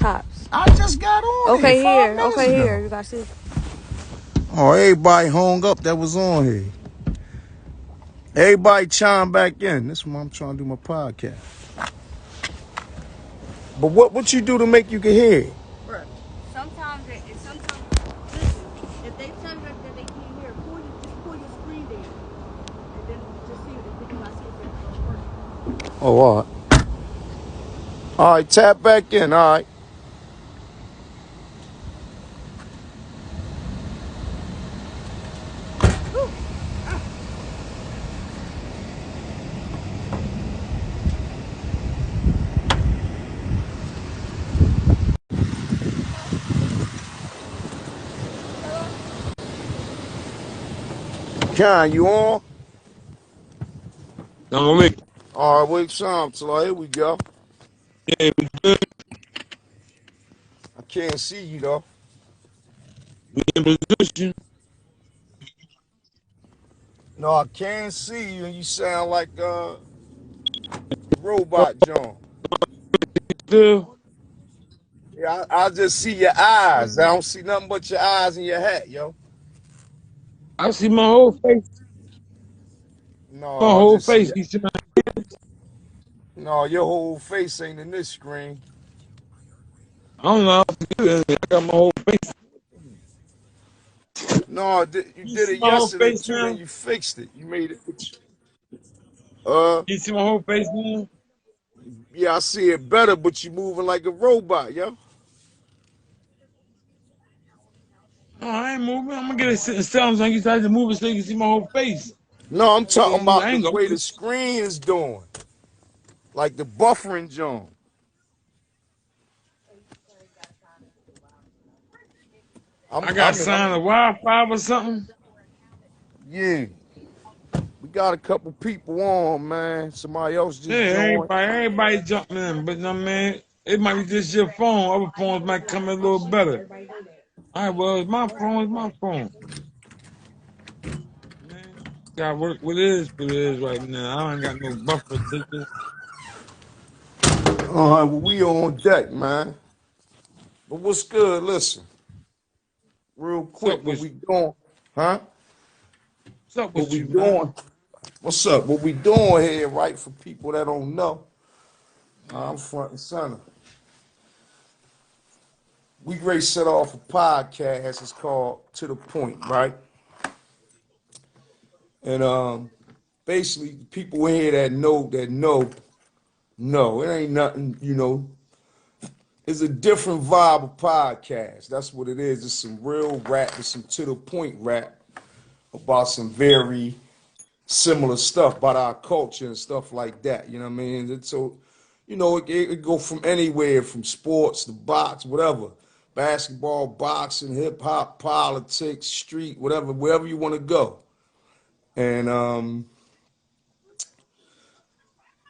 tops. I just got on Okay, here 5 here. minutes Okay, ago. here. You gotta see. Oh, everybody hung up that was on here. Everybody chime back in. This is why I'm trying to do my podcast. But what you do to make you can hear it? Bruh. Sometimes listen, if they tell you that they can't hear, just pull your screen down. And then just see if you got see if it's working. Oh, all right. All right, tap back in. All right. Con, you on? I'm awake. All right, wait some. So here we go. Yeah, we good. I can't see you though. We in position. No, I can't see you, and you sound like robot John. Still, Yeah, I just see your eyes. I don't see nothing but your eyes and your hat, yo. I see my whole face. My No, I whole just see face. your, You see my no, your whole face ain't in this screen. I don't know how to do it. I got my whole face. No, you You did see it my whole yesterday face too, then now? you fixed it. You made it. You see my whole face now? Yeah, I see it better, but you moving like a robot, yo. No, I ain't moving. I'm gonna get it sitting still so you start to move it so you can see my whole face. No, I'm I talking ain't moving. about I the ain't way gonna. the screen is doing, like the buffering, John. I I'm, got I'm, I'm, signed a Wi-Fi or something. yeah. We got a couple people on, man. Somebody else Yeah, just joined. everybody jumping in, but no man, it might be just your phone. Other phones might come in a little better. All right, well, it's my phone. It's my phone. Man, got work what it is right now. I ain't got no buffer ticket. Well, we on deck, man. But what's good? Listen, real What's up quick, what with we you? doing? Huh? What's up What with we you, man? doing? What's up? What we doing here, right? For people that don't know, I'm front and center. We great set off a podcast. It's called To the Point, right? And basically, people in here that know, it ain't nothing. It's a different vibe of podcast. That's what it is. It's some real rap. It's some to the point rap about some very similar stuff about our culture and stuff like that. You know what I mean? So, it go from anywhere, from sports to box, whatever, basketball, boxing, hip hop, politics, street, whatever, wherever you want to go. And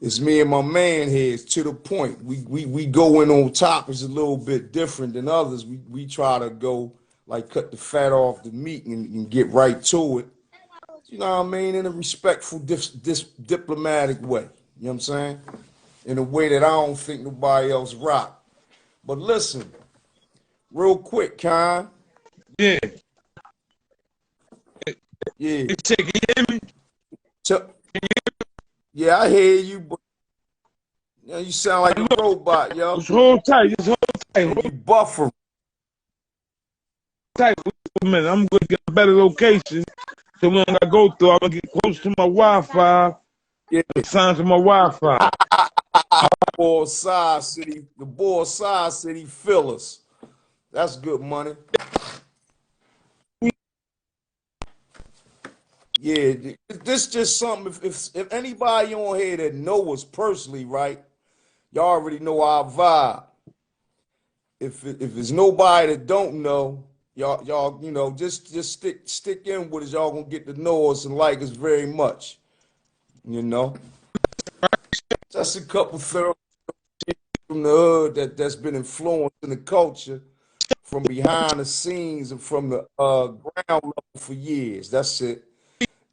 it's me and my man here. It's to the point. We go in on topics a little bit different than others. We try to go like cut the fat off the meat and get right to it. You know what I mean? In a respectful, diplomatic way. You know what I'm saying? In a way that I don't think nobody else rock. But listen, real quick, Con. Yeah. Yeah. Hey, check, can you hear me? Yeah, I hear you, but you sound like a robot, yo. Just hold tight. Just hold tight. And Hold you buffer. tight. Wait a minute. I'm going to get a better location. So when I go through, I'm going to get close to my Wi-Fi. Yeah. Sign to my Wi-Fi. The boy side city fillers. That's good money. Yeah, this just something. If anybody on here that know us personally, right, y'all already know our vibe. If it's nobody that don't know, y'all just stick in with us. Y'all gonna get to know us and like us very much. You know, just a couple thorough from the hood that's been influenced in the culture from behind the scenes and from the ground level for years. That's it.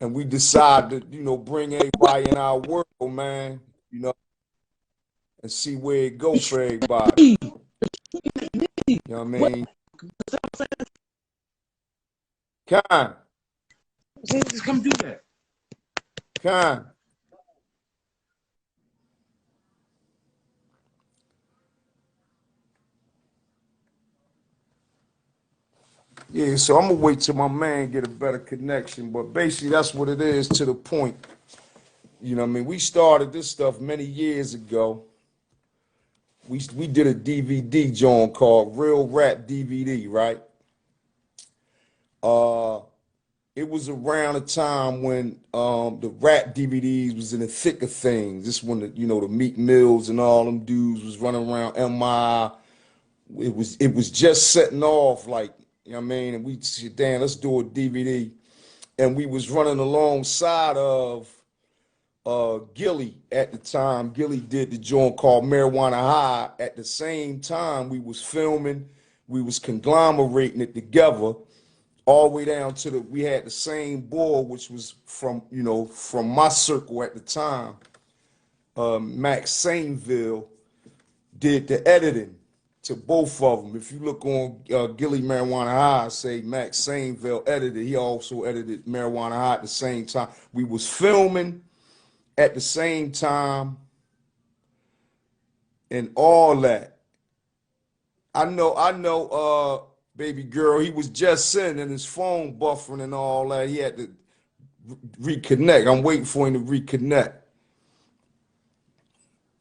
And we decided to, bring everybody in our world, man, and see where it go for everybody. You know what I What? mean? Kind, Just come do that. kind. Yeah, so I'm gonna wait till my man get a better connection. But basically, that's what it is to the point. You know what I mean? We started this stuff many years ago. We did a DVD joint called Real Rap DVD, right? Uh, it was around the time when the rap DVDs was in the thick of things. This when the Meek Mills and all them dudes was running around MI. It was just setting off, like, you know what I mean? And we said, damn, let's do a DVD. And we was running alongside of Gilly at the time. Gilly did the joint called Marijuana High. At the same time, we was filming, we was conglomerating it together, all the way down to we had the same board, which was from my circle at the time. Max Sainville did the editing to both of them. If you look on Gilly Marijuana High, say Max Sainville edited. He also edited Marijuana High at the same time. We was filming at the same time and all that. I know, baby girl, he was just sending his phone buffering and all that. He had to reconnect. I'm waiting for him to reconnect.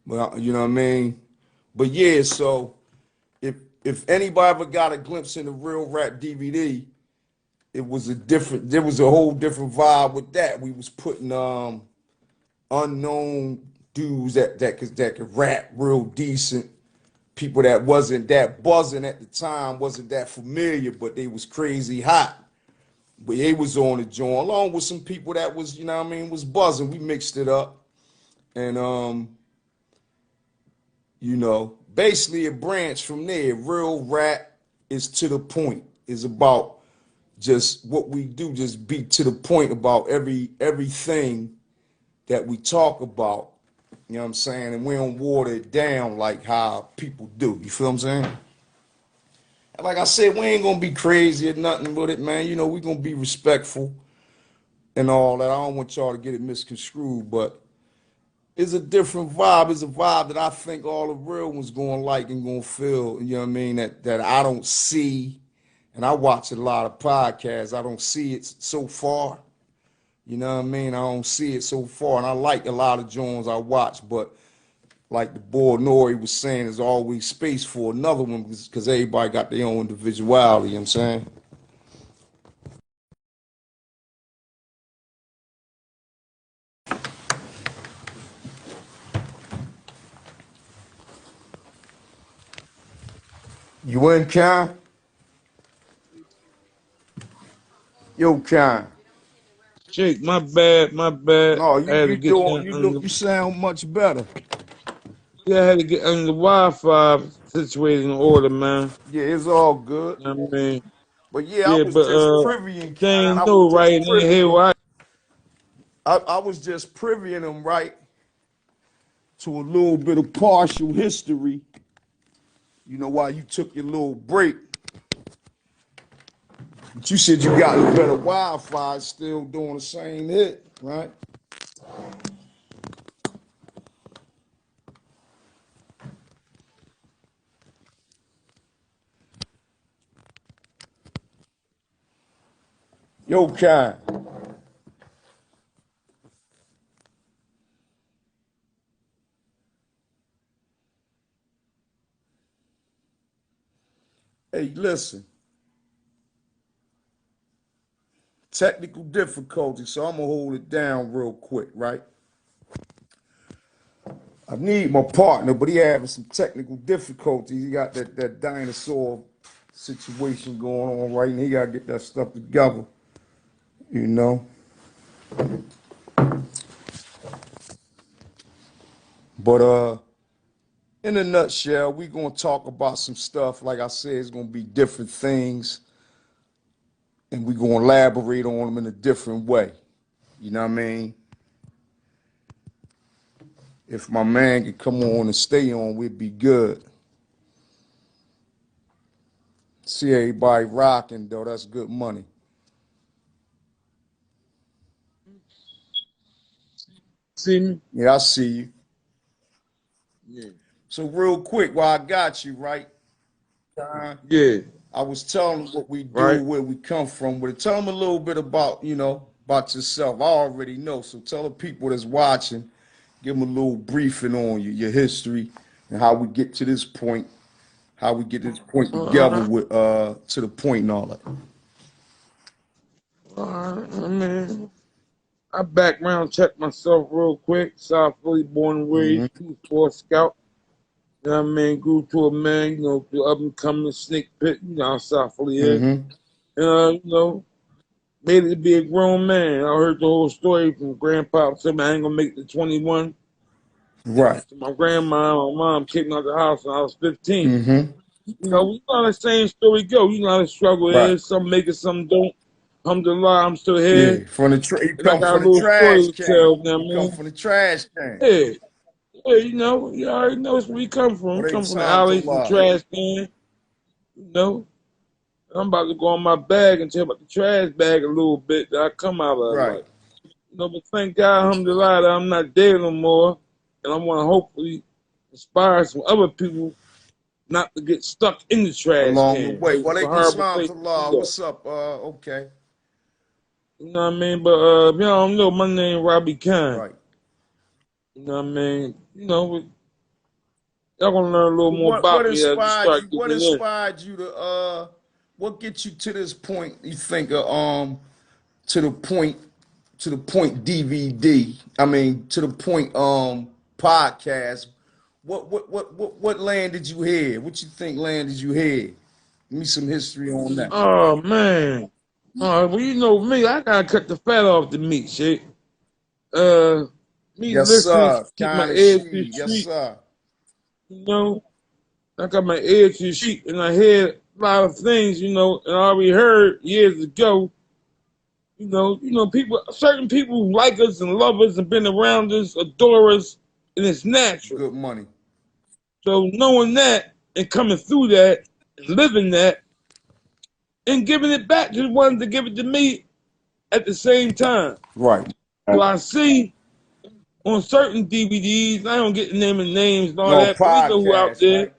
Well, you know what I mean? But yeah, so if anybody ever got a glimpse in the Real Rap DVD, there was a whole different vibe with that. We was putting unknown dudes that could rap real decent, people that wasn't that buzzing at the time, wasn't that familiar, but they was crazy hot. But they was on the joint, along with some people that was, you know what I mean, was buzzing. We mixed it up. And basically it branched from there. Real rap is to the point. Is about just what we do, just be to the point about everything that we talk about. You know what I'm saying? And we don't water it down like how people do. You feel what I'm saying? And like I said, we ain't gonna be crazy or nothing with it, man. We gonna be respectful and all that. I don't want y'all to get it misconstrued, but it's a different vibe. It's a vibe that I think all the real ones gonna like and gonna feel. You know what I mean? That I don't see, and I watch a lot of podcasts. I don't see it so far. You know what I mean? I don't see it so far, and I like a lot of joints I watch, but like the boy Nori was saying, there's always space for another one because everybody got their own individuality. You know what I'm saying? You in, Con? Yo, Con. Shake, my bad, my bad. No, I had to you get doing down you under look the, you sound much better. yeah, I had to get under the Wi-Fi situated in order, man. Yeah, it's all good. You know what I mean? But yeah, I Yeah, was but just privying, they Con. ain't I was know just right in here privying. why. I was just privying them right to a little bit of partial history. While you took your little break. But you said you got a better Wi-Fi, still doing the same hit, right? Yo, Con. Hey, listen. Technical difficulty, so I'm gonna hold it down real quick, right? I need my partner, but he having some technical difficulties. He got that dinosaur situation going on right now. He gotta get that stuff together, you know. But in a nutshell, we gonna talk about some stuff. Like I said, it's gonna be different things, and we gonna elaborate on them in a different way. You know what I mean? If my man could come on and stay on, we'd be good. See everybody rocking though. That's good money. See me? Yeah, I see you. Yeah. So real quick, while I got you, right? Yeah. I was telling them what we do, Right. where we come from. But tell them a little bit about, about yourself. I already know. So tell the people that's watching, give them a little briefing on you, your history, and how we get to this point, how we get this point together Alright. with to the point and all that. Alright. I mean, I background check myself real quick. South Philly, born and Mm-hmm. raised, 2-4 scout. You know what I mean? Grew to a man, the up and coming snake pit, how South Philly is. Mm-hmm. Made it to be a grown man. I heard the whole story from grandpa. Said, man, I ain't gonna make it to 21. Right. So my grandma and my mom kicked me out the house when I was 15. Mm-hmm. You know how the same story go. You know how the struggle Right. is. Some make it, some don't. Alhamdulillah, I'm still Yeah. here. You And I come got a from the little trash story to can. tell them, You come man. from the trash can. Yeah. Yeah, you already know where we come from. We What ain't come from the time to alleys and lie? trash can. I'm about to go on my bag and tell about the trash bag a little bit that I come out of. Right. But thank God, alhamdulillah, that I'm not there no more. And I want to hopefully inspire some other people not to get stuck in the trash Along the can. way. It's a Walaikum horrible salam place to to Allah. be at. What's up? Okay. You know what I mean? But if y'all don't know, my name Robbie Khan. Right. You know what I mean? Y'all gonna learn a little more What about me as we inspired start you? What getting in. inspired you to what gets you to this point, you think to the point DVD. I mean to the point podcast. What landed you here? What you think landed you here? Give me some history on that. Oh man. Well, you know me, I gotta cut the fat off the meat, shit. Me Yes, listening, sir. keep my Kind of ears to Sheedy. the Yes, street, sir. you know. I got my ear to the street and I hear a lot of things, and I already heard years ago, certain people who like us and love us and been around us, adore us, and it's natural. Good money. So knowing that and coming through that and living that and giving it back to the ones that give it to me at the same time. Right. So I see on certain DVDs, I don't get the name and names and all No that, but we know who out podcast, there. right?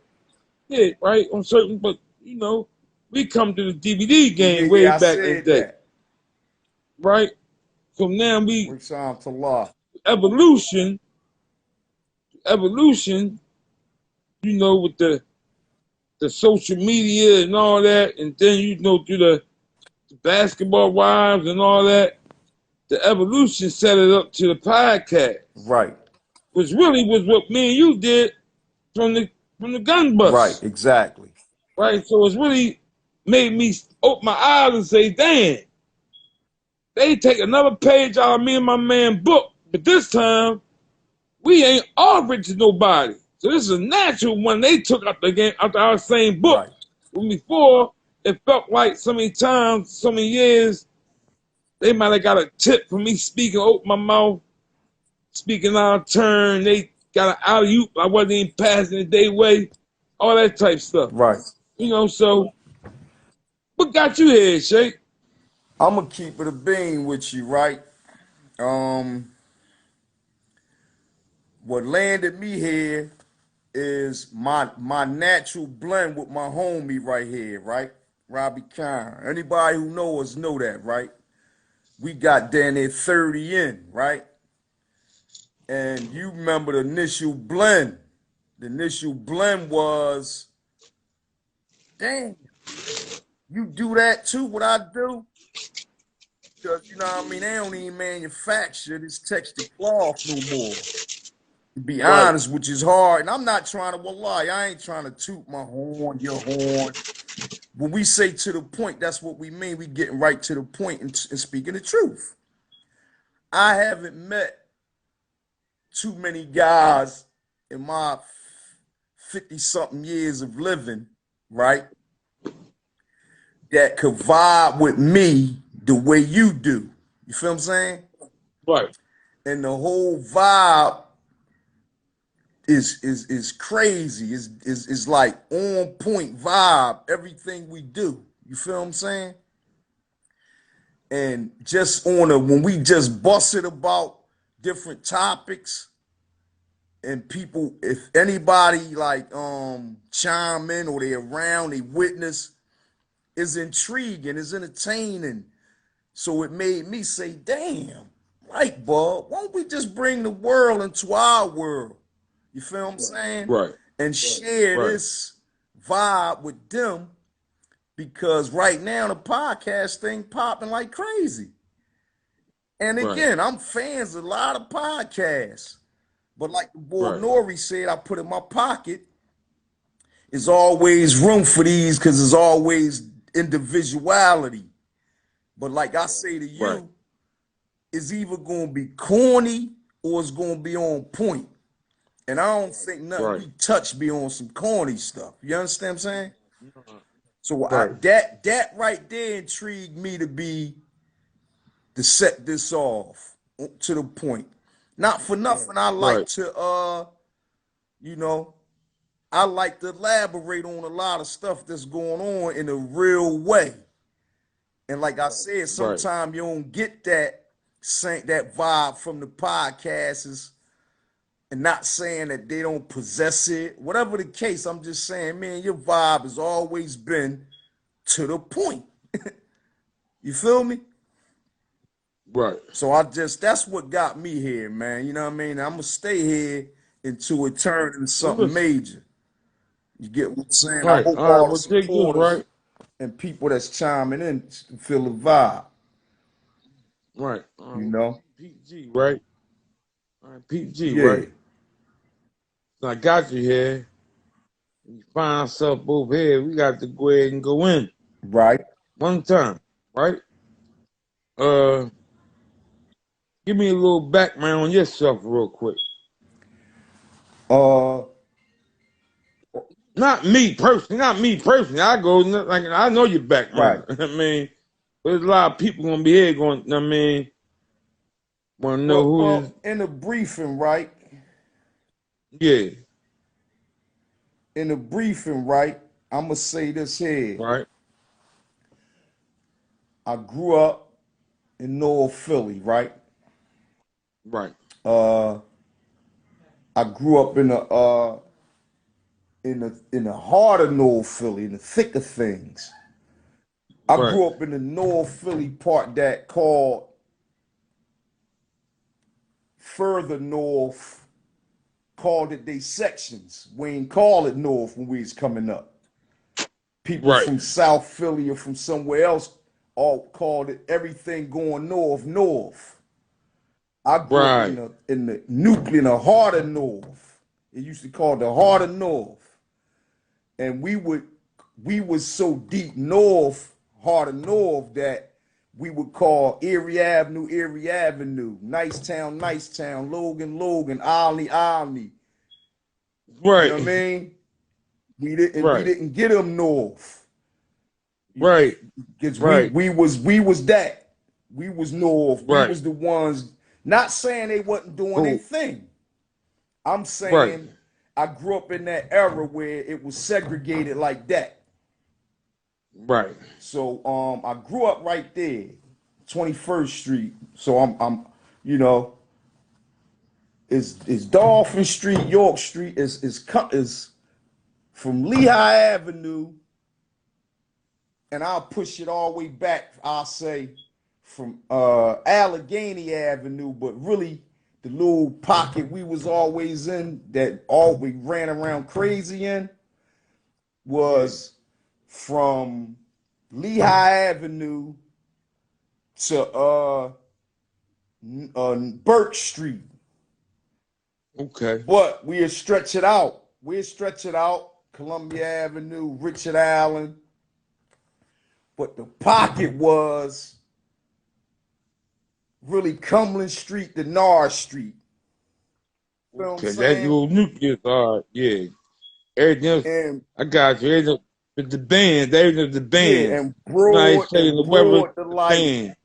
Yeah, right, on certain, but we come to the DVD game way I back in the said day, that. right? So now we Works on to law. evolution, with the social media and all that, and then through the basketball wives and all that, the evolution set it up to the podcast, Right. which really was what me and you did from the gun Right. bus, Exactly. right? So it's really made me open my eyes and say, damn, they take another page out of me and my man book, but this time we ain't offering to nobody. So this is a natural one they took out the game out our same book. Right. When before it felt like so many times, so many years, they might have got a tip from me speaking, open my mouth, speaking out of turn. They got an alley oop. I wasn't even passing it their way. All that type stuff. Right. So what got you here, Shake? I'm gonna keep it a bean with you, right? What landed me here is my natural blend with my homie right here, right? Robbie Khan. Anybody who know us know that, right? We got down there 30 in, right? And you remember the initial blend. The initial blend was, damn, you do that too, what I do? Because, you know what I mean, they don't even manufacture this textured cloth no more. To be honest, which is hard. And I'm not trying to, wallahi, I ain't trying to toot my horn, your horn. When we say to the point, that's what we mean. We getting right to the point and speaking the truth. I haven't met too many guys in my 50-something years of living, right, that could vibe with me the way you do. You feel what I'm saying? Right. And the whole vibe is crazy. Is like on point vibe. Everything we do. You feel what I'm saying? And just when we just busted about different topics, and people, if anybody like chime in or they around, they witness, is intriguing, is entertaining. So it made me say, damn, right, Bob, why don't we just bring the world into our world? You feel what I'm saying? Right. And share Right. this vibe with them, because right now the podcast thing popping like crazy. And Right. again, I'm fans of a lot of podcasts. But like the boy Right. Nori said, I put in my pocket, there's always room for these because there's always individuality. But like I say to you, Right. it's either going to be corny or it's going to be on point. And I don't think nothing Right. we touch be on some corny stuff. You understand what I'm saying? So Right. that right there intrigued me to set this off to the point. Not for nothing, I like Right. to you know, I like to elaborate on a lot of stuff that's going on in a real way. And like I said, Right. sometimes you don't get that vibe from the podcasts, and not saying that they don't possess it. Whatever the case, I'm just saying, man, your vibe has always been to the point. You feel me? Right. So that's what got me here, man. You know what I mean? I'm gonna stay here until it turns into something Listen. major. You get what I'm saying? I Right. hope All right. all the Well, take this, supporters right? and people that's chiming in feel the vibe. Right. You know? PG, right? All right, PG, Yeah. right? So I got you here. You find yourself over here. We got to go ahead and go in Right. one time, right? Give me a little background on yourself real quick. Uh. Not me personally. I go like I know your Right. background. I mean, there's a lot of people gonna be here going. I mean, want to know who is. Well, in the briefing, right? Yeah. In the briefing, right? I'm gonna say this here. Right. I grew up in North Philly, right? Right. I grew up in the heart of North Philly, in the thick of things. I Right. grew up in the North Philly part that called further north, called it they sections. We ain't call it north when we was coming up. People Right. from South Philly or from somewhere else all called it everything going north. I grew up Right. in the nuclear, in the heart of North. It used to be called the heart of North. And we was so deep north, heart of North, that we would call Erie Avenue, Nicetown, Logan, Olney. Right. You know what I mean? We Right. didn't get them north. Right. Because Right. we was that. We was north. We Right. was the ones, not saying they wasn't doing Cool. their thing. I'm Right. saying I grew up in that era where it was segregated like that. Right. So I grew up right there, 21st Street. So I'm you know, is Dolphin Street, York Street is from Lehigh Avenue, and I'll push it all the way back, I'll say from Allegheny Avenue, but really the little pocket we was always in that all we ran around crazy in was from Lehigh Avenue to Burke Street. Okay. But we'll stretch it out. Columbia Avenue, Richard Allen. But the pocket was really Cumberland Street to North Street. You know what I'm Okay. That saying? little nucleus. Yeah. Everything else, And I got you. Everything, the band. Everything was the band. yeah, and Nice saying the weather. broad to The like band.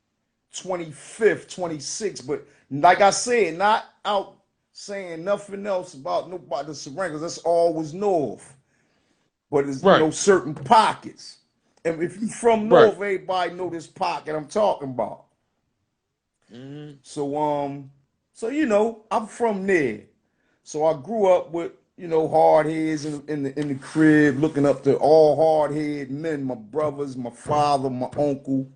25th, 26th. But like I said, not out saying nothing else about nobody the surroundings. That's always north. But it's Right. certain pockets. And if you from Right. north, everybody know this pocket I'm talking about. Mm-hmm. So I'm from there. So I grew up with hard heads in the crib, looking up to all hard head men, my brothers, my father, my uncles,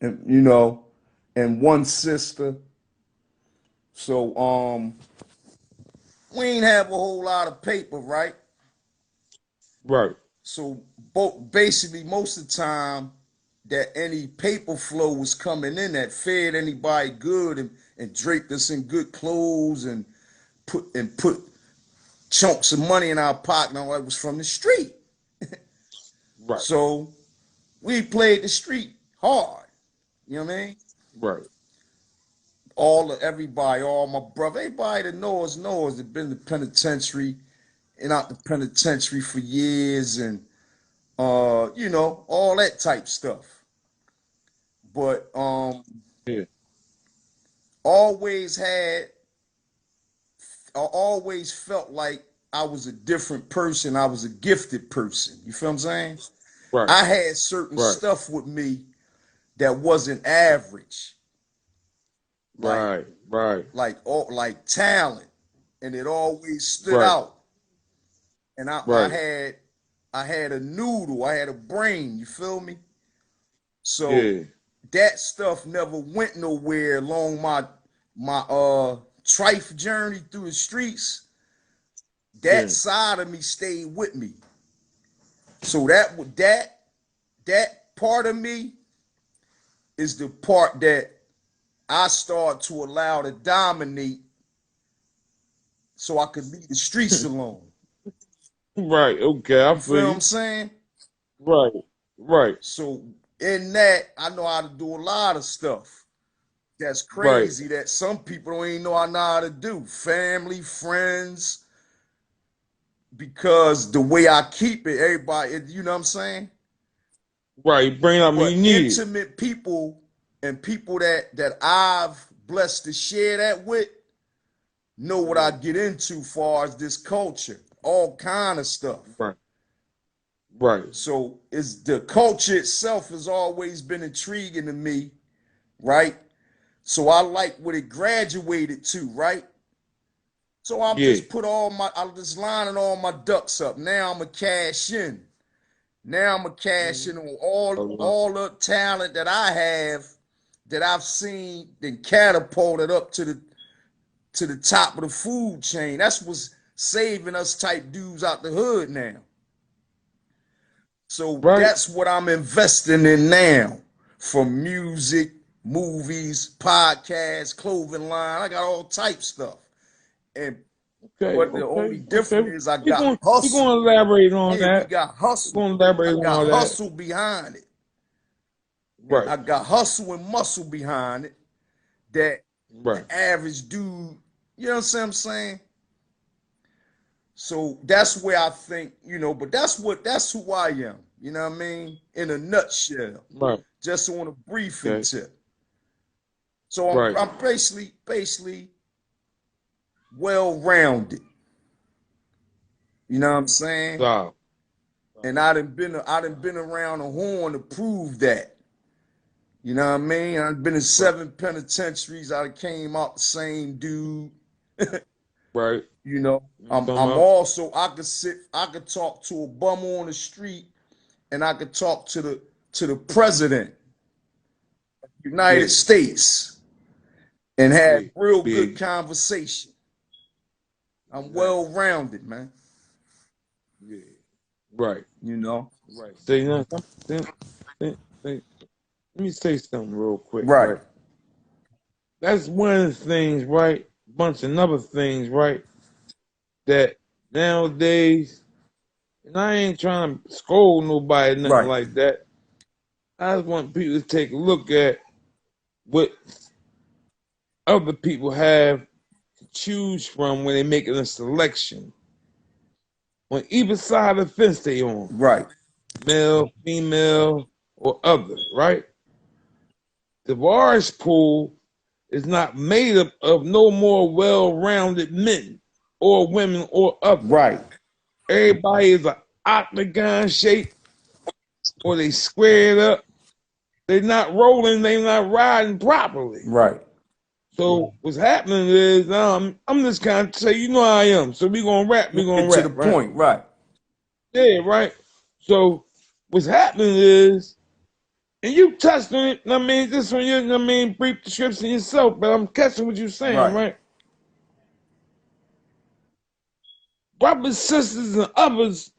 and one sister. So we ain't have a whole lot of paper, right? Right. So basically most of the time that any paper flow was coming in that fed anybody good and draped us in good clothes and put chunks of money in our pocket, and all that was from the street. Right. So we played the street hard. You know what I mean? Right. Everybody, all my brother, everybody that knows that been in the penitentiary and out the penitentiary for years and all that type stuff. But Yeah. always had I always felt like I was a different person. I was a gifted person. You feel what I'm saying? Right. I had certain Right. stuff with me that wasn't average. Like Right. Right. like talent. And it always stood Right. out. And I Right. had I had a noodle, I had a brain, you feel me? So Yeah. that stuff never went nowhere along my trife journey through the streets. Yeah. That side of me stayed with me. So that part of me is the part that I start to allow to dominate so I could leave the streets alone. Right. Okay. I You feel feel what you. I'm saying? Right. Right. So in that, I know how to do a lot of stuff. That's Right. crazy that some people don't even know I know how to do. Family, friends, because the way I keep it, everybody, you know what I'm saying? Right. Bring up when But you need it. intimate people and people that I've blessed to share that with know what I get into far as this culture, all kind of stuff. Right. Right. So it's the culture itself has always been intriguing to me, right? So I like what it graduated to, right? So I'm Yeah. just lining all my ducks up. Now I'm a cash in. Now I'm a cash in on all the talent that I have, that I've seen, then catapulted up to the top of the food chain. That's what's saving us type dudes out the hood now. So Right. that's what I'm investing in now, from music, movies, podcasts, clothing line. I got all type stuff. And Okay. but the only Okay. difference Okay. is I We're got going. We're hustle. going to elaborate on Yeah, we that. got We're hustle. going to elaborate I on got all that. hustle behind it. And Right. I got hustle and muscle behind it that Right. the average dude, you know what I'm saying? So that's where I think, but that's who I am. You know what I mean? In a nutshell. Right. Just on a briefing Okay. tip. So Right. I'm basically well-rounded. You know what I'm saying? Wow. And I done been around the horn to prove that. You know what I mean? I've been in 7 penitentiaries. I came out the same dude. Right. I'm also I could talk to a bum on the street, and I could talk to the president of the United States and have real good conversation. I'm well-rounded, man. Yeah. Right. Right. Say nothing. Let me say something real quick. Right. That's one of the things, right? Bunch of other things, right? That nowadays, and I ain't trying to scold nobody, nothing Right. like that. I just want people to take a look at what other people have to choose from when they're making a selection. On either side of the fence they on. Right. Male, female, or other, right? The Var's pool is not made up of no more well-rounded men or women or others. Right. Everybody is an octagon shape, or they squared up. They're not rolling, they're not riding properly. Right. So what's happening is I'm just kind of say, you know how I am. So we gonna rap, we gonna Get rap. to the point, right? Yeah, right. So what's happening is, and you touched on it, I mean, this one, I mean, brief description yourself, but I'm catching what you're saying, right? Brothers, sisters, and others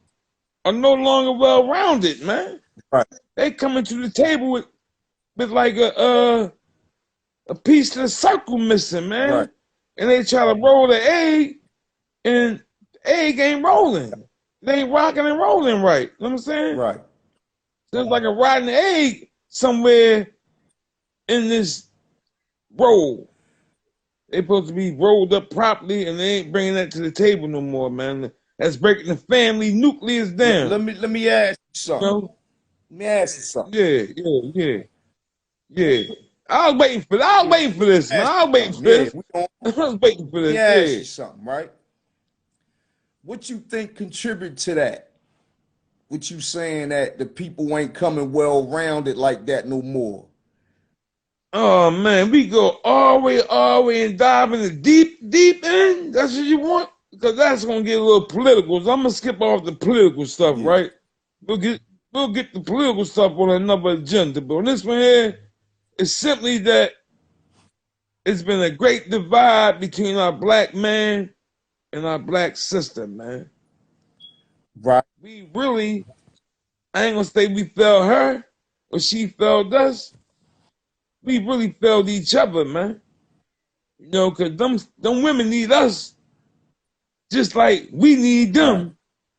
are no longer well-rounded, man. Right. They coming to the table with like a piece of the circle missing, man. Right. And they try to roll the egg, and the egg ain't rolling. They ain't rocking and rolling right. You know what I'm saying? Right. There's like a rotten egg somewhere in this roll. They supposed to be rolled up properly, and they ain't bringing that to the table no more, man. That's breaking the family nucleus down. Let me ask you something. You know? Let me ask you something. Yeah. I was waiting for this, man. I was waiting for this. I was waiting for this. Let me ask you something, right? What you think contribute to that? What you saying that the people ain't coming well-rounded like that no more? Oh man, we go all the way and dive in the deep end. That's what you want? Because that's gonna get a little political. So I'm gonna skip off the political stuff, right? We'll get the political stuff on another agenda. But on this one here, it's simply that it's been a great divide between our black man and our black sister, man. Right. We really, I ain't gonna say we failed her or she failed us. We really failed each other, man. You know, because them women need us just like we need them. Right.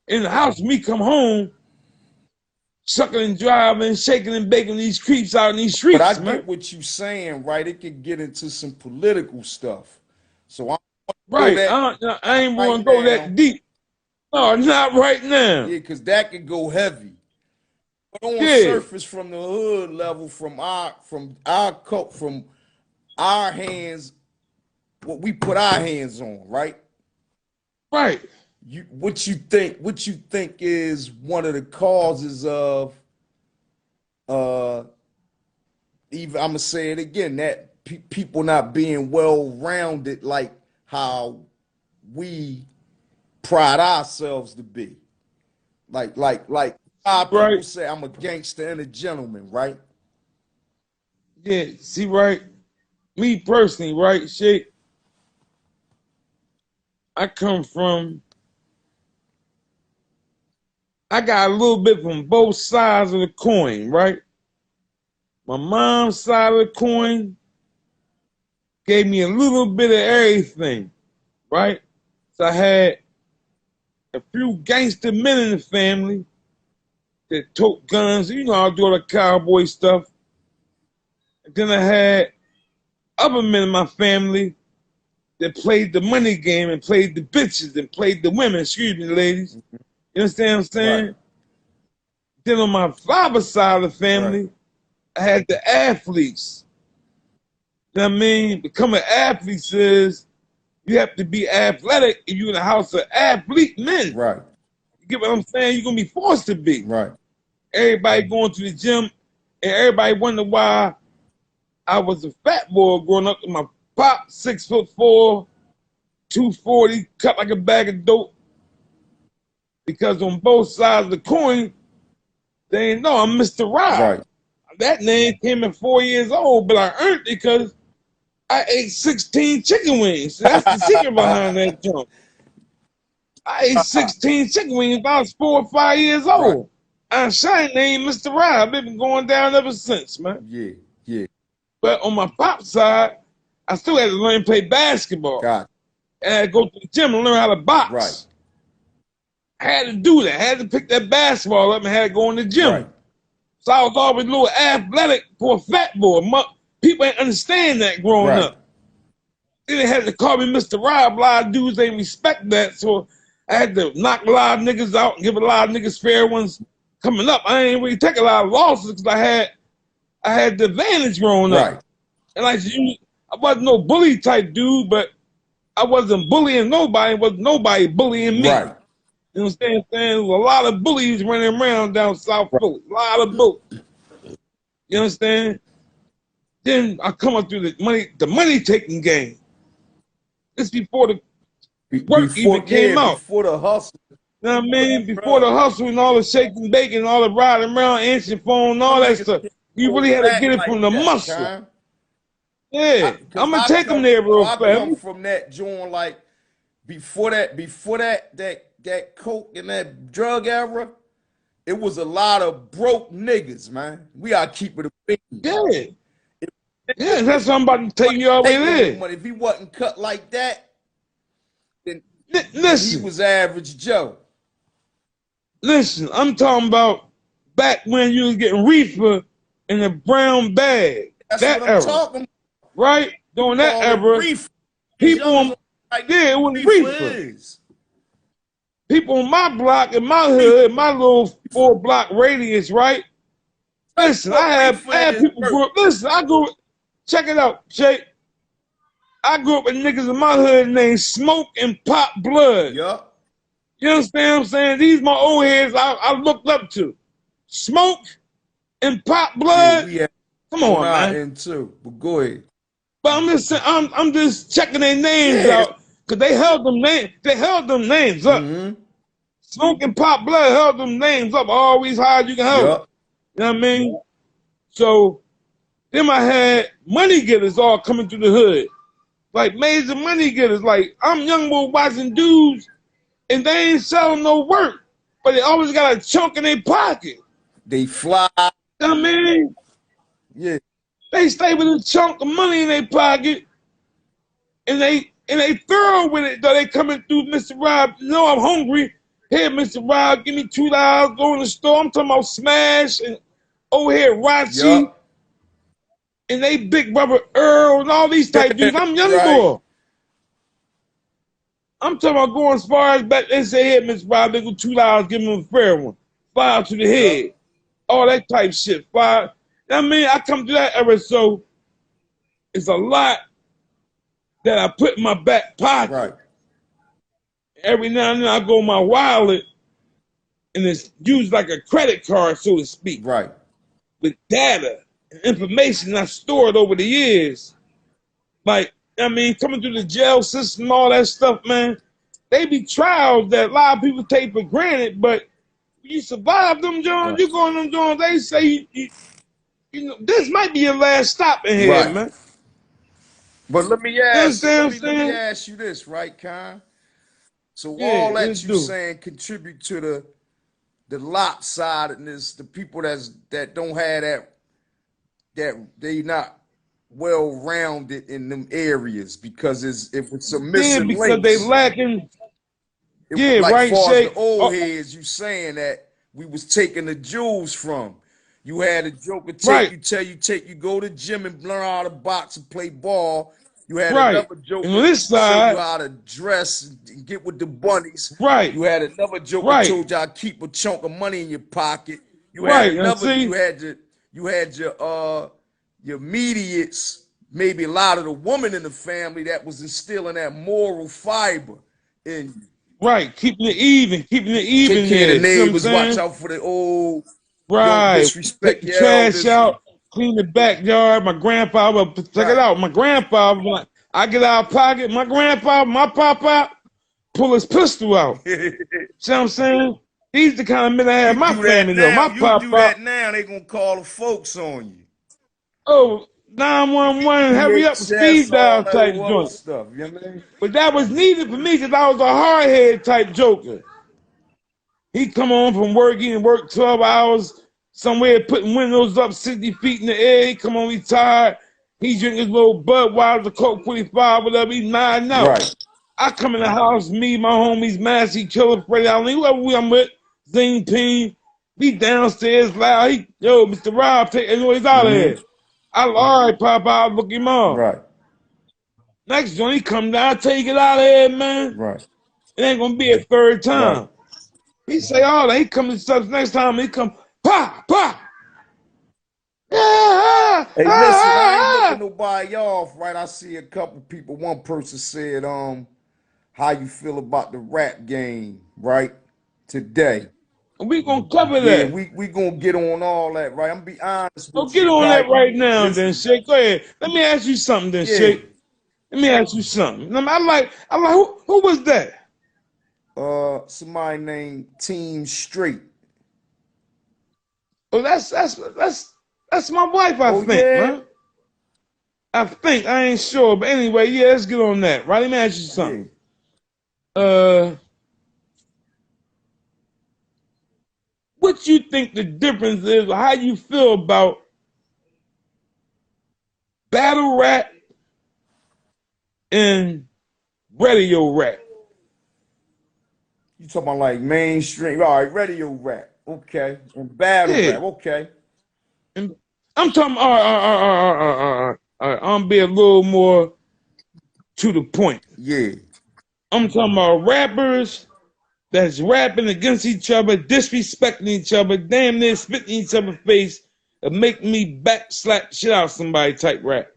In the house when we come home, sucking and driving, shaking and baking these creeps out in these streets, But I man. get what you saying, right? It could get into some political stuff. So I ain't want to go that deep. No, not right now. Yeah, because that could go heavy. But on surface, from the hood level, from our hands, what we put our hands on, right? Right. What you think is one of the causes of even, I'm gonna say it again, that people not being well-rounded like how we pride ourselves to be. Like our people say, I'm a gangster and a gentleman, right? Yeah, see, right? Me personally, right, shit, I got a little bit from both sides of the coin, right? My mom's side of the coin gave me a little bit of everything, right? So I had a few gangster men in the family that took guns, you know, I'll do all the cowboy stuff. And then I had other men in my family that played the money game and played the bitches and played the women, excuse me, ladies. You understand what I'm saying? Right. Then on my father's side of the family, I had the athletes. You know what I mean? Becoming athletes is you have to be athletic if you're in a house of athlete men. Right. You get what I'm saying? You're going to be forced to be. Right. Everybody going to the gym, and everybody wonder why I was a fat boy growing up. My pop, 6'4", 240, cut like a bag of dope. Because on both sides of the coin, they ain't know I'm Mr. Rob. Right. That name came at 4 years old, but I earned it because I ate 16 chicken wings. So that's the secret behind that jump. I ate 16 chicken wings when I was 4 or 5 years old. I shine name Mr. Rob. I've been going down ever since, man. Yeah. But on my pop side, I still had to learn to play basketball. God. And I had to go to the gym and learn how to box. Right. I had to do that. I had to pick that basketball up and had to go in the gym. Right. So I was always a little athletic for a fat boy. People ain't understand that growing up. They had to call me Mr. Rob. A lot of dudes ain't respect that. So I had to knock a lot of niggas out and give a lot of niggas fair ones coming up. I ain't really take a lot of losses because I had the advantage growing up. And like a I wasn't no bully type dude, but I wasn't bullying nobody. Wasn't nobody bullying me. Right. You understand? There was a lot of bullies running around down South Philly. A lot of bullies. You understand? Then I come up through the money taking game. This before the work even came out. Before the hustle. You know what I mean? Before the hustle and all the shaking, baking, all the riding around, answering phone, and all that stuff. You really had to get it from the muscle. Time. Yeah, I'm gonna take them there real fast. I come from that joint like before that coke and that drug era. It was a lot of broke niggas, man. We gotta keep it a big. Yeah. Yeah, that's what I'm about to tell you all the way there. If he wasn't cut like that, then listen, he was average Joe. Listen, I'm talking about back when you was getting reefer in a brown bag. That's that what I'm era. talking about. Right? During that era, people, like, yeah, it was reefer. People on my block, in my hood, my little 4-block radius, right? Listen, I had people grew up. Listen, I grew up. Check it out, Jake. I grew up with niggas in my hood named Smoke and Pop Blood. Yup. You understand what I'm saying? These my old heads I looked up to. Smoke and Pop Blood. Yeah, come on, man. In too, but go ahead. But I'm just saying, I'm just checking their names out because they held them names. They held them names up. Smoke and Pop Blood held them names up always high as you can hold. Yep. You know what I mean? So then I had money getters all coming through the hood. Like major money getters. Like I'm young boy watching dudes and they ain't selling no work. But they always got a chunk in their pocket. They fly. You know what I mean? Yeah. They stay with a chunk of money in their pocket. And they thorough with it though. They coming through, Mr. Rob, you know I'm hungry. Here, Mr. Rob, give me $2, go in the store. I'm talking about Smash and over here, Rachi. Yep. And they Big Brother Earl and all these type dudes. I'm young boy. I'm talking about going as far as back. They say, here, Mr. Rob, they go $2, give him a fair one. Fire to the head. All that type shit. Fire. I mean, I come to that era, so it's a lot that I put in my back pocket. Right. Every now and then I go in my wallet and it's used like a credit card, so to speak. Right. With data and information I stored over the years. Like, I mean, coming through the jail system, all that stuff, man, they be trials that a lot of people take for granted, but you survive them Jones, you go in them Jones, they say, you know, this might be your last stop in here, man. But let me ask you this, right, Con? So all that you saying contribute to the lopsidedness, the people that don't have that they not well rounded in them areas because it was some missing links. Because they lacking. Like right. Far as the old heads, you saying that we was taking the jewels from. You had a joker take you go to the gym and learn how to box and play ball. You had another joker show you how to dress and get with the bunnies. Right. You had another joker told you how to keep a chunk of money in your pocket. You had another. You had your immediates. Maybe a lot of the woman in the family that was instilling that moral fiber in you. Right. Keeping it even. Take care of the neighbors. Watch out for the old. Right. Disrespect your trash out. Clean the backyard. My grandfather, check it out. My grandfather, I get out of pocket. My grandfather, my papa, pull his pistol out. See what I'm saying? These the kind of men I have my family though. My papa. You do that now, they gonna call the folks on you. Oh, 911, hurry up, speed dial type joint. Stuff, you know what I mean? But that was needed for me because I was a hardhead type joker. He come on from work, he work 12 hours. Somewhere putting windows up 60 feet in the air. He come on retired. He drink his little Budweiser, Coke 45, whatever. He's nodding out. Right. I come in the house, me, my homies, Massey, Killer, Freddie Allen, whoever I'm with, Zing Ping. He downstairs loud. Yo, Mr. Rob, take he's out of here. All right, Papa, I'll look him up. Right. Next joint, he come down, take it out of here, man. Right. It ain't gonna be a third time. Right. He say all that. He come to stuff next time. He come. Pa! Hey, listen, I cut nobody off, right? I see a couple people. One person said, how you feel about the rap game, right? Today. We gonna cover Yeah, that. we gonna get on all that, right? I'm gonna be honest So with get you, on right? that right now, then, Listen, Shake. Go ahead. Let me ask you something, then, yeah. Shake. Let me ask you something. I'm like, who was that? Somebody named Team Straight. Oh, that's my wife, I Oh think, yeah? man. I think, I ain't sure, but anyway, yeah, let's get on that. Right? Let me ask you Yeah. something. Uh, what you think the difference is, or how you feel about battle rap and radio rap? You talking about like mainstream, all right, radio rap, okay, and battle Yeah. rap, okay. And I'm talking, I'm be a little more to the point. Yeah. I'm talking about rappers that's rapping against each other, disrespecting each other, damn near spitting each other's face, and make me back slap shit out of somebody type rap.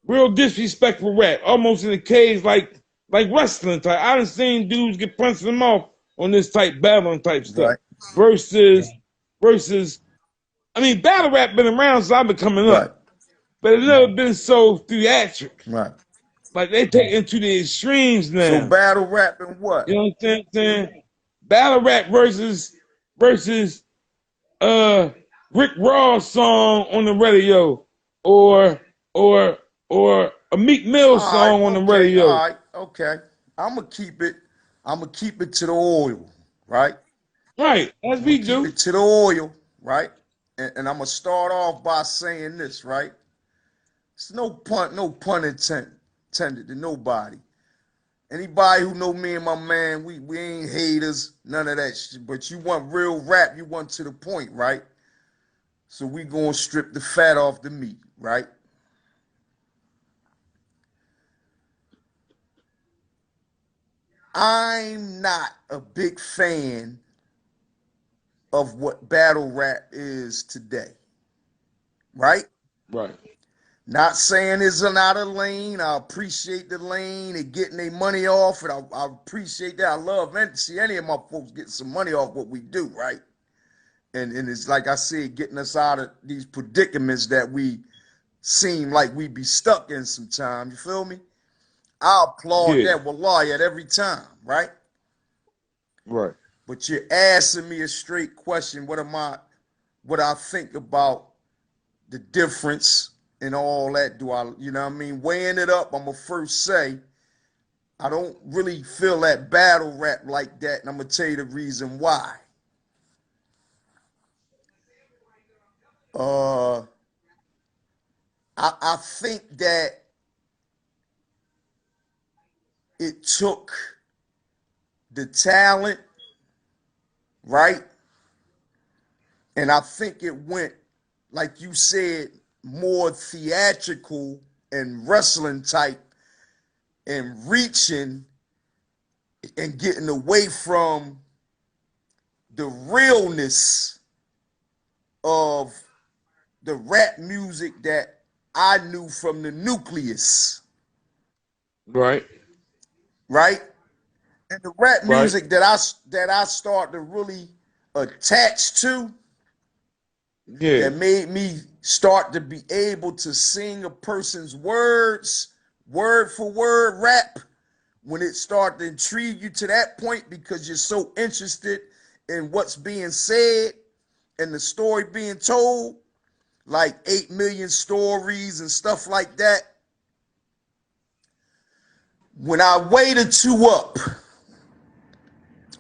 Real disrespectful rap, almost in the cage like wrestling type. I done seen dudes get punched them off on this type battling type stuff. Right. Versus, I mean, battle rap been around since I've been coming Right. up, but it's never been so theatric. Right. Like they take it to the extremes So now. battle rap and what? You know what I'm saying? Battle rap versus Rick Ross song on the radio, or or or a Meek Mill All right, song on the okay, radio. all right, okay. I'm gonna keep it to the oil, right? Right, as I'm gonna we keep do. it to the oil, right? And I'm gonna start off by saying this, right? It's no pun intended to nobody. Anybody who know me and my man, we ain't haters, none of that shit. But you want real rap, you want to the point, right? So we gonna strip the fat off the meat, right? I'm not a big fan of what battle rap is today, right? Right. Not saying it's not a lane. I appreciate the lane and getting their money off, and I appreciate that. I love and see any of my folks get some money off what we do, right? And it's like I said, getting us out of these predicaments that we seem like we be stuck in sometimes. You feel me? I applaud Yeah. that wallahi at every time, right? Right. But you're asking me a straight question. What I think about the difference and all that? Do I, you know what I mean? Weighing it up, I'm going to first say, I don't really feel that battle rap like that. And I'm going to tell you the reason why. I think that it took the talent, right? And I think it went, like you said, more theatrical and wrestling type and reaching and getting away from the realness of the rap music that I knew from the nucleus, Right. right? And the rap Right. music that I started to really attach to, Yeah. that made me start to be able to sing a person's words, word for word rap, when it started to intrigue you to that point because you're so interested in what's being said and the story being told, like 8 million stories and stuff like that. When I weighed the two up,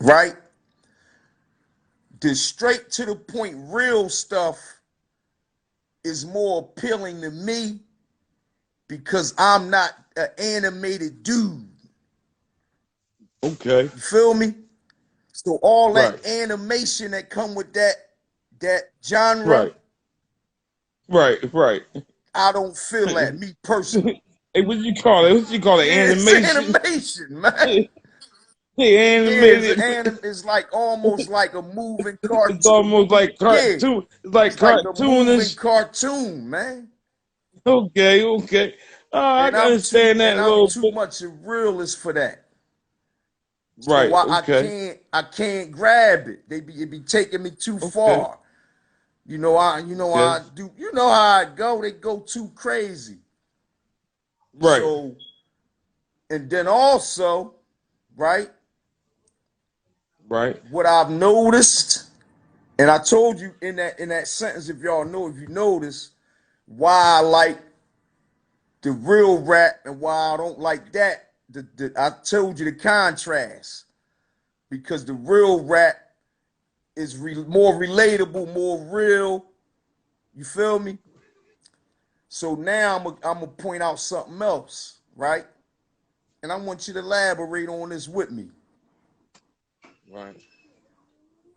right, the straight to the point real stuff is more appealing to me because I'm not an animated dude. Okay. You feel me? So all that Right. animation that come with that genre, Right. Right. Right. I don't feel that, me personally. Hey, what you call it? What you call it? Yeah, it's Animation? animation, man. Yeah, Yeah, animated. it's like almost like a moving It's cartoon. almost like Yeah, cartoon. It's like it's like a moving cartoonish. cartoon, man. Okay, okay. I And can understand that a I'm little too bit. much a realist for that. So Right, I okay, can't grab it. It be taking me too okay, far. I okay. do. You know how I go. They go too crazy. Right, So, and then also, right, right, what I've noticed, and I told you in that sentence, if you notice, why I like the real rap and why I don't like that. I told you the contrast because the real rap is more relatable, more real. You feel me? So now I'm gonna point out something else, right? And I want you to elaborate on this with me. right.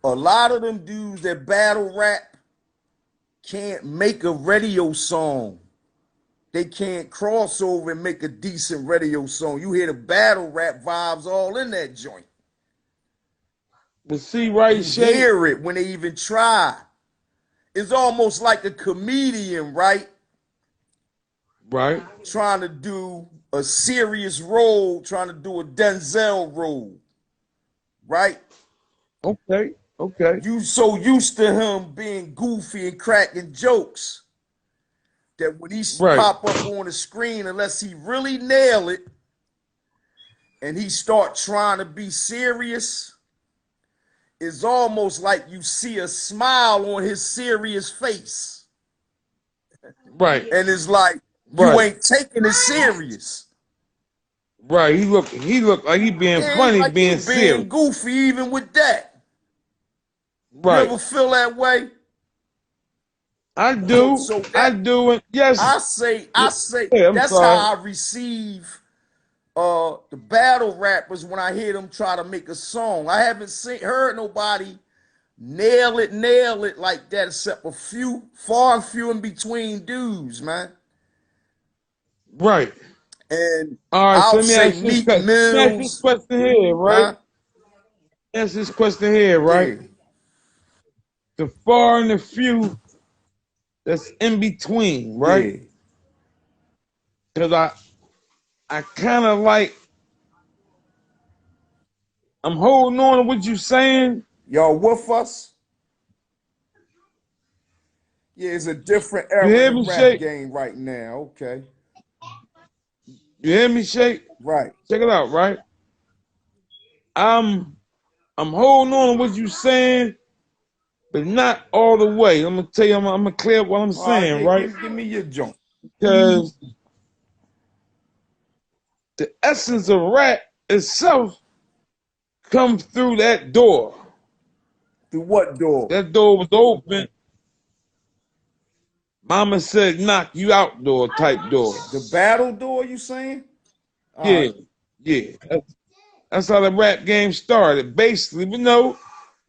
A lot of them dudes that battle rap can't make a radio song. They can't cross over and make a decent radio song. You hear the battle rap vibes all in that joint. But see, right, You Shay? hear it when they even try. It's almost like a comedian, right? Right, Trying to do a serious role, trying to do a Denzel role, right? okay, okay. You so used to him being goofy and cracking jokes that when he Right, pop up on the screen, unless he really nail it and he start trying to be serious, it's almost like you see a smile on his serious face. right, And it's like you right, ain't taking it serious. right. He look like he being Yeah, funny, like he being serious. being goofy even with that. You Right. ever feel that way? I So do, so I that do, and yes. I say Yeah, I'm that's sorry. how I receive the battle rappers when I hear them try to make a song. I haven't heard nobody nail it like that except a few, far and few in between dudes, man. Right. And All right. So I'll let me say ask this Meek question. Let me ask this Mills, question here, right? huh? Ask this question here, right? Yeah, The far and the few that's in between, right? yeah. Because I kind of like I'm holding on to what you saying. Y'all with us? Yeah, it's a different You era in hear the me, rap Shay? game right now. Okay, You hear me, Shay? right. Check it out, right? I'm I'm holding on to what you saying, but not all the way. I'm gonna tell you, I'm gonna clear up what I'm All right, saying, yeah, right? give me your joint. Because the essence of rap itself comes through that door. Through what door? That door was open. Mama said, knock you out door type door. The battle door, you saying? All Yeah, right. yeah. That's how the rap game started. Basically, but no,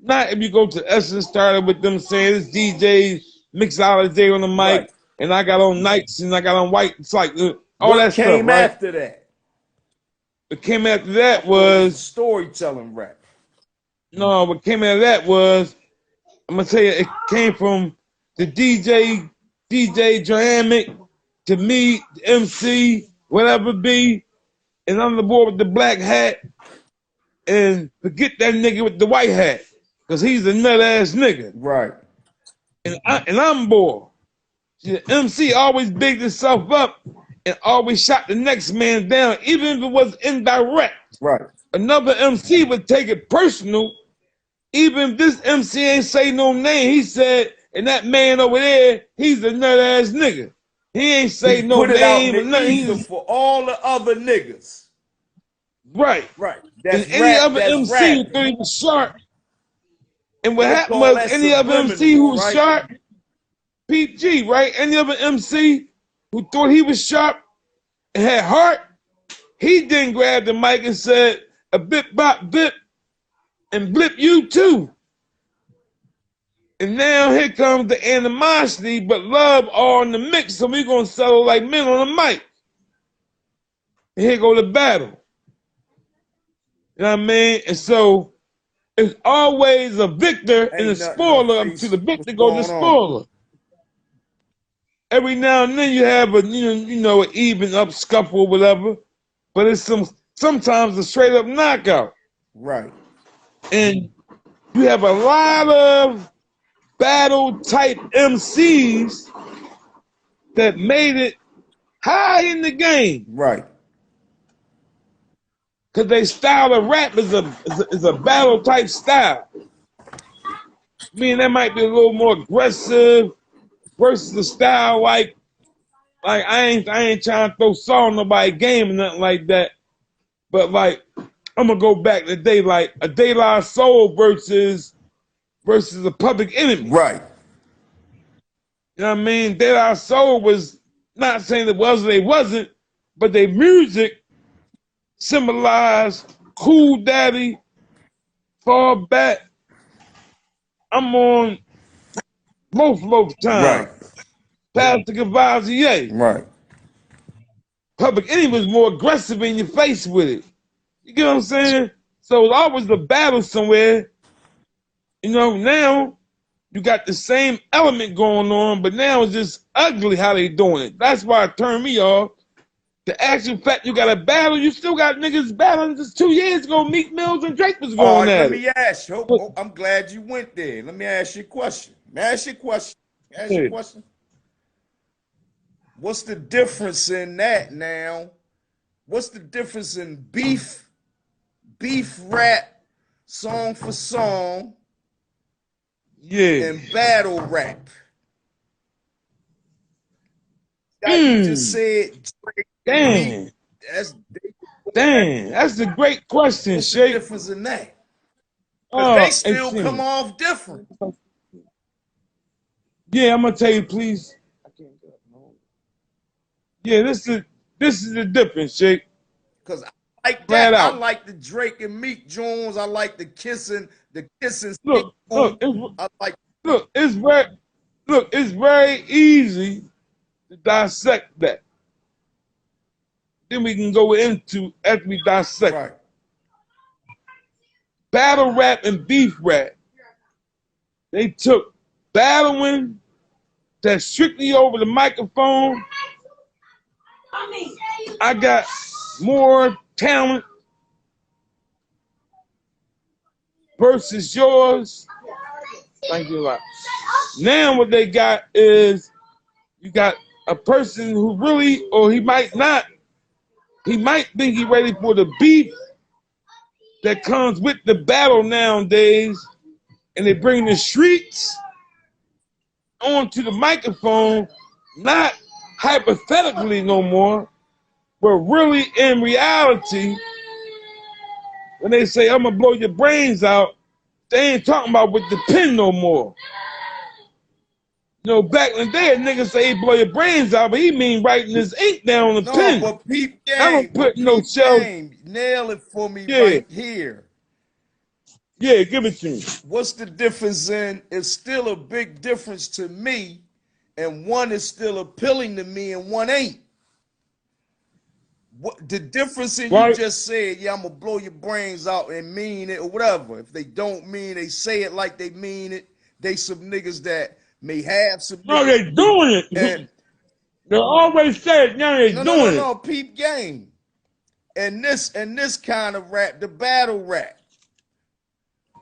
not if you go to Essence, started with them saying this DJ mixology on the Right. mic, and I got on nights and I got on white. It's like all What that stuff, came right? after that? What came after that I thought it was the was storytelling rap. no. What came after that was I'm gonna tell you, it came from the DJ Dynamic to me, the MC, whatever it be, and I'm the boy with the black hat, and forget that nigga with the white hat, cause he's a nut ass nigga, Right. and I'm boy. The MC always bigged himself up and always shot the next man down, even if it was indirect. Right. Another MC would take it personal. Even if this MC ain't say no name, he said, and that man over there, he's a nut ass nigga. He ain't He say no put it out in name or the nothing. ether He's for all the other niggas. right. Right. And That's any rap. other That's MC who rapping. thought he was sharp, and what They happened call was that any other MC subliminals, who was right? sharp, Pete G, right? Any other MC who thought he was sharp and had heart, he then grabbed the mic and said, a bip bop bip and blip you too. And now here comes the animosity, but love all in the mix. So we gonna settle like men on the mic. And here go the battle. You know what I mean? And so it's always a victor and a Ain't nothing no spoiler until face. the victor What's goes to going on? spoiler. every now and then you have a an even up scuffle or whatever, but it's sometimes a straight up knockout. Right. And you have a lot of battle type MCs that made it high in the game. Right. Cause they style of rap is a battle type style. I mean, that might be a little more aggressive versus the style like I ain't trying to throw salt on nobody's game or nothing like that. But like I'm gonna go back to the day like a De La Soul versus a Public Enemy. Right. You know what I mean? De La Soul was not saying it was or they wasn't, but their music symbolized Cool Daddy, Fall Back. I'm on most time. Right. Pastor Cavazier. Right. Public Enemy was more aggressive in your face with it. You get what I'm saying? So it's always a battle somewhere. You know, now you got the same element going on, but now it's just ugly how they doing it. That's why it turned me off. The actual fact you got a battle, you still got niggas battling just 2 years ago. Meek Mills and Drake was going at Let it. me ask you. Oh, I'm glad you went there. Let me ask you a question. What's the difference in that now? What's the difference in beef rap, song for song, and battle rap? You just said Drake. Damn. That's a great question, What's Shay. the difference in that? Because they still come off different. Yeah, I'm gonna tell you, please. Yeah, this is the difference, Shay. Because I like that. I like the Drake and Meek Jones. I like the kissing. Look, it's very easy to dissect that. Then we can go into after we dissect. Right. Battle rap and beef rap. They took battling that's strictly over the microphone. I got more talent versus yours. Thank you a lot. Now what they got is you got a person who really, or he might not, he might think he's ready for the beef that comes with the battle nowadays, and they bring the streets onto the microphone, not hypothetically no more, but really in reality. When they say, I'm gonna blow your brains out, they ain't talking about with the pen no more. You know, back in the day, niggas say he blow your brains out, but he mean writing his ink down on the pen. No, but peep game. I don't put no shells. Nail it for me right here. Yeah, give it to me. What's the difference in? It's still a big difference to me, and one is still appealing to me, and one ain't. What the difference in you just said? Yeah, I'm gonna blow your brains out and mean it or whatever. If they don't mean, they say it like they mean it. They some niggas that may have some. No, they doing it. And they always say it. Now they doing it. No, peep game. And this kind of rap, the battle rap.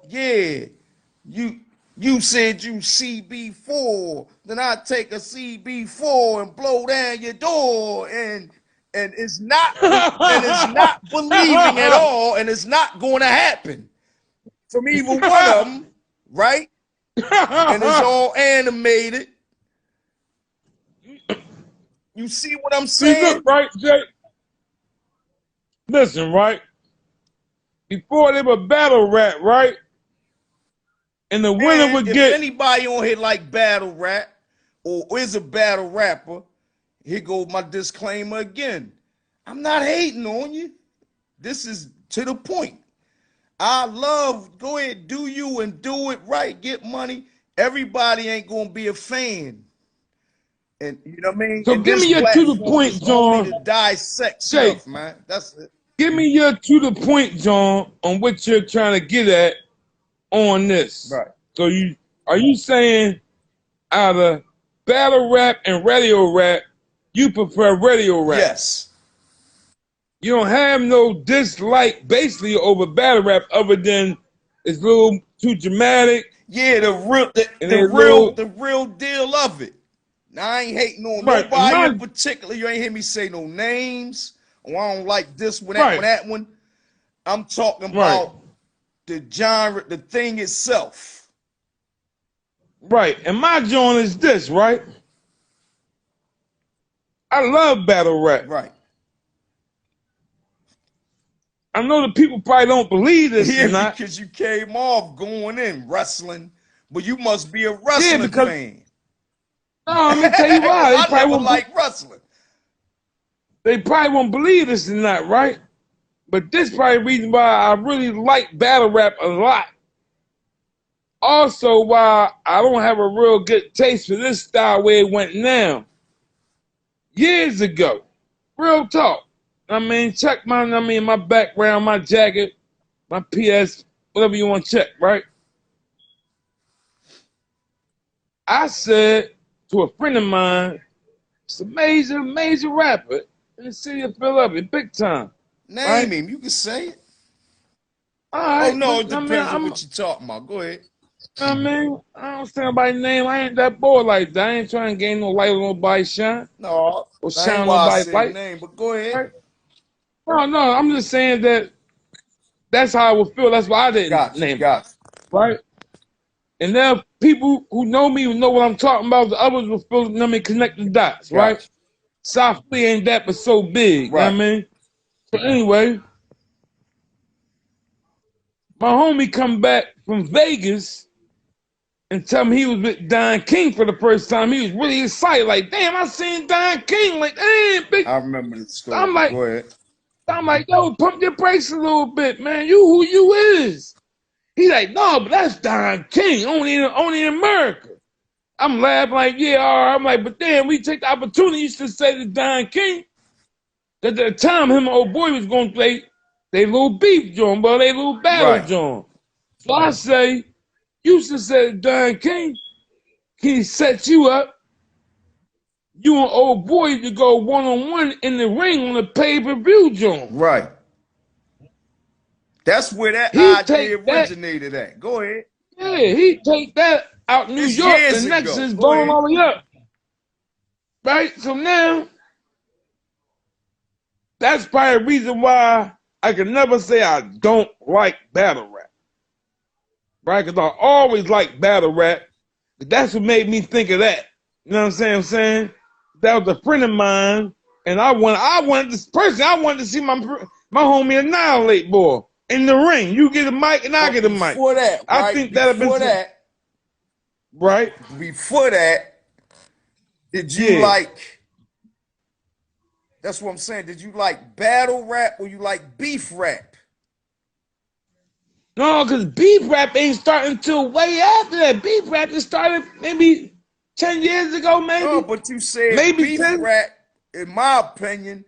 Yeah, you said you CB4, then I take a CB4 and blow down your door, and it's not believing at all, and it's not going to happen from either one of them, right? And it's all animated. You see what I'm saying? Look, right, Jay? Listen, right? Before they were battle rap, right? And the winner would get. If anybody on here like battle rap or is a battle rapper, here goes my disclaimer again. I'm not hating on you. This is to the point. I love, go ahead, do you and do it right, get money. Everybody ain't gonna be a fan. And you know what I mean? So give me your to the point, John. To dissect stuff, man. That's it. Give me your to the point, John, on what you're trying to get at on this. Right. So are you saying out of battle rap and radio rap, you prefer radio rap. Yes. You don't have no dislike basically over battle rap other than it's a little too dramatic. Yeah, the real deal of it. Now I ain't hating on nobody in particular. You ain't hear me say no names. Oh, I don't like this one, that one, that one. I'm talking about the genre, the thing itself. Right. And my joint is this, right? I love battle rap. Right. I know the people probably don't believe this or not. Because you came off going in wrestling, but you must be a wrestling fan. No, I'm gonna tell you why. They probably won't like wrestling. They probably won't believe this or not, right? But this is probably the reason why I really like battle rap a lot. Also, why I don't have a real good taste for this style where it went now. Years ago, real talk. I mean, check my background, my jacket, my PS, whatever you want to check, right? I said to a friend of mine, it's a major rapper in the city of Philadelphia, big time. Name him, you can say it. All right. Oh, no, it depends on what you're talking about. Go ahead. I mean, I don't say nobody's name. I ain't that boy like that. I ain't trying to gain no light on nobody's shine. No, or shine on nobody's light. Name, but go ahead. Right? No, I'm just saying that that's how I would feel. That's why I didn't name it. Right? And there are people who know me, who know what I'm talking about. The others will feel, let me connect the dots, right? South Philly ain't that, but so big. Right. You know what I mean? So anyway, my homie come back from Vegas and tell me he was with Don King for the first time. He was really excited. Like, damn, I seen Don King. Like, damn, big. I remember the story. Go ahead. I'm like, yo, pump your brakes a little bit, man. You who you is. He like, no, but that's Don King, only in America. I'm laughing like, yeah, all right. I'm like, but then we take the opportunity to say to Don King that at the time him and old boy was going to play they little beef joint, but they little battle joint. So I say, you should say to Don King, he set you up, you and old boy to go one-on-one in the ring on the pay-per-view joint. Right. That's where that idea originated at. Go ahead. Yeah, he take that out New York and next is going all the way up. Right? So now, that's probably the reason why I can never say I don't like battle rap. Right? Because I always like battle rap. But that's what made me think of that. You know what I'm saying? That was a friend of mine, and I wanted to see my homie annihilate, boy. In the ring, you get a mic and I get a mic. Before that, I think that'd been right. Before that, did you like? That's what I'm saying. Did you like battle rap or you like beef rap? No, because beef rap ain't starting until way after that. Beef rap just started maybe 10 years ago, maybe. No, but you said maybe beef rap, in my opinion,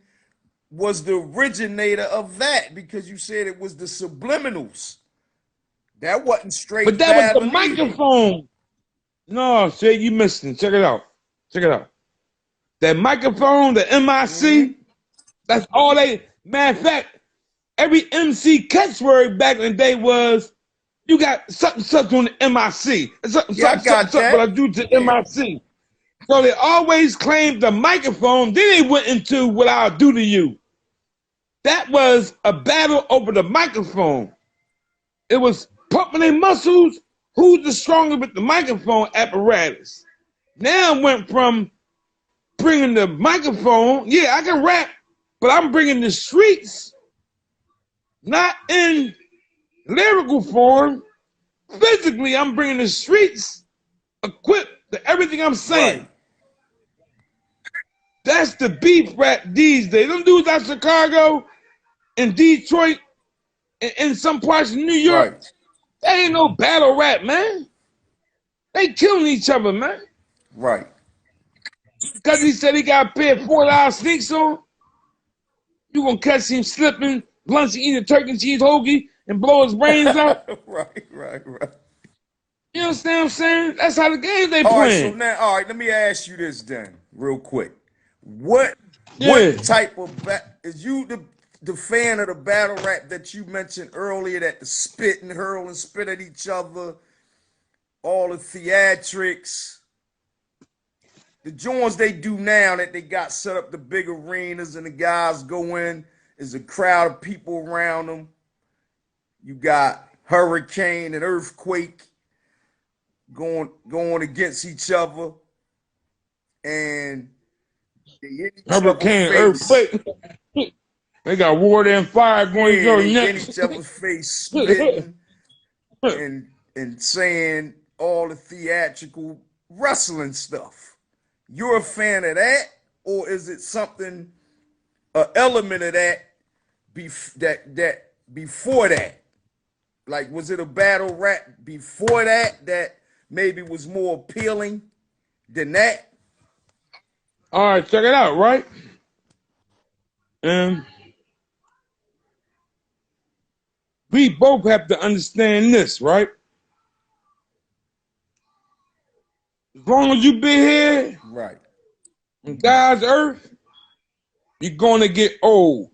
was the originator of that because you said it was the subliminals. That wasn't straight. But that was the microphone. No, shit, you missing. Check it out. That microphone, the MIC, that's all they. Matter of fact, every MC catchword back in the day was, you got something on the MIC. Something what I do to MIC. So they always claimed the microphone, then they went into what I'll do to you. That was a battle over the microphone. It was pumping their muscles, who's the stronger with the microphone apparatus. Now it went from bringing the microphone, I can rap, but I'm bringing the streets, not in lyrical form. Physically, I'm bringing the streets equipped to everything I'm saying. Right. That's the beef rap these days. Them dudes out Chicago and Detroit and in some parts of New York, they ain't no battle rap, man. They killing each other, man. Right. Because he said he got paid $4 sneaks on, you gonna catch him slipping, lunch, eating a turkey and cheese hoagie, and blow his brains out. Right. You understand what I'm saying? That's how the game they All right, so playing. now, all right, let me ask you this then, real quick. What Yeah. type of is you the fan of the battle rap that you mentioned earlier, that the spit and hurl and spit at each other, all the theatrics, the joints they do now that they got set up the big arenas and the guys go in, is a crowd of people around them. You got hurricane and earthquake going against each other, and they hit each other's Hurricane, face. earthquake. They got water and fire going Yeah, your they in neck. each other's face, spitting and saying all the theatrical wrestling stuff. You're a fan of that, or is it something, an element of that, that before that? Like, was it a battle rap before that maybe was more appealing than that? All right, check it out, right? And we both have to understand this, right? As long as you be here Right. on God's earth, you're gonna get old.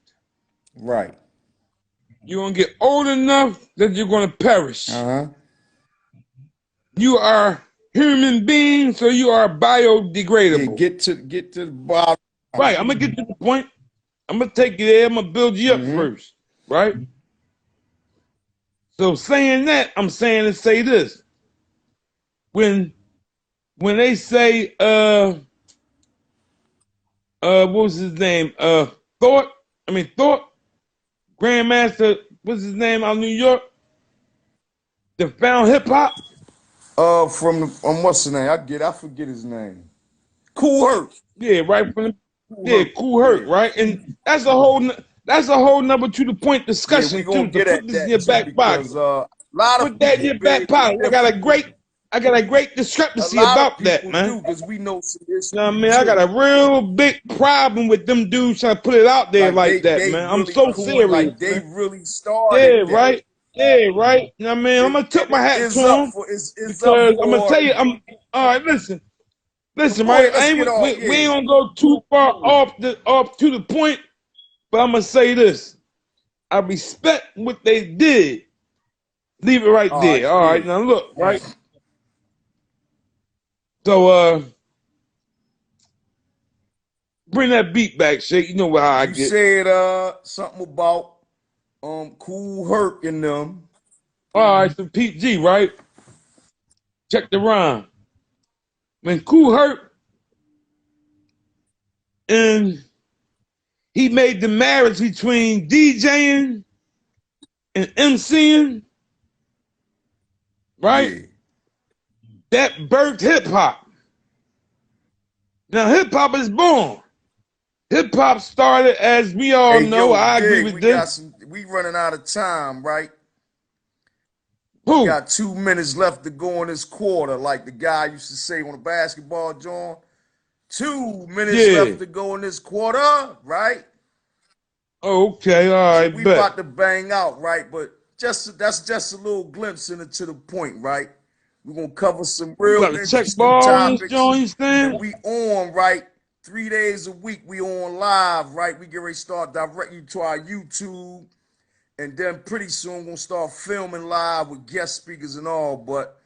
Right. You're gonna get old enough that you're gonna perish. Uh-huh. You are human beings, so you are Yeah, biodegradable. get to the bottom. Right, I'm gonna get to the point. I'm gonna take you there, I'm gonna build you up first, right? So saying that, I'm saying to say this. When they say what was his name? Thought, Grandmaster, what's his name out of New York? That found hip hop? From what's the name? I forget his name. Cool Herc. Yeah, right from the Cool yeah, Herc. Cool Herc, Yeah. right? And that's a whole number to the point Yeah, we discussion gonna too. To get put at this in that your too, back pocket. because a lot of Put that in people your back big pocket. and different. I got a great A discrepancy lot of about that, people man. do, because we know some You history know what I mean? I got too. a real big problem with them dudes trying to put it out there Like like that, they man. I'm really so cool, serious, like they man. really started Yeah, that. right. Yeah, right. You know what I mean? I'm gonna tip And my hat to it's up him for it's up because I'm gonna for tell you, I'm all right, listen, go right? ahead, let's get off. We Yeah. ain't gonna go too far off to the point, but I'm gonna say this. I respect what they did. Leave it right All right, there. All yeah. right, now look, right? So bring that beat back, Shake. You know how I You get. said something about Cool Herc and them. All right, so Pete G, right? Check the rhyme. When Cool Herc and he made the marriage between DJing and MCing, right? Yeah. That birthed hip hop. Now hip hop is born. Hip hop started, as we all Hey, know. yo, I agree Dig, with this. we running out of time, right? We Who? got 2 minutes left to go in this quarter, like the guy used to say on the basketball, John. 2 minutes Yeah. left to go in this quarter, right? Okay. All So right. we Bet. about to bang out, right? But that's just a little glimpse into the point, right? We're gonna cover some You real got a check interesting ball in this topics, joint, and Stan? we on, right? 3 days a week, we on live, right? We get ready to start directing you to our YouTube, and then pretty soon we'll start filming live with guest speakers and all. But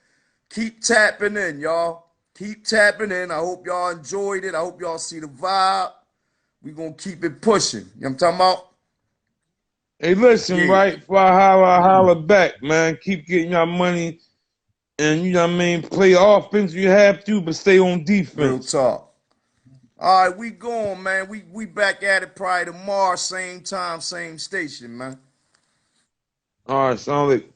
keep tapping in, y'all. Keep tapping in. I hope y'all enjoyed it. I hope y'all see the vibe. We gonna keep it pushing. You know what I'm talking about? Hey, listen, Yeah. right? Before I holler back, man. Keep getting your money, and you know what I mean. Play offense if you have to, but stay on Real defense. talk. All right, we going, man. We back at it probably tomorrow, same time, same station, man. All right, sound like.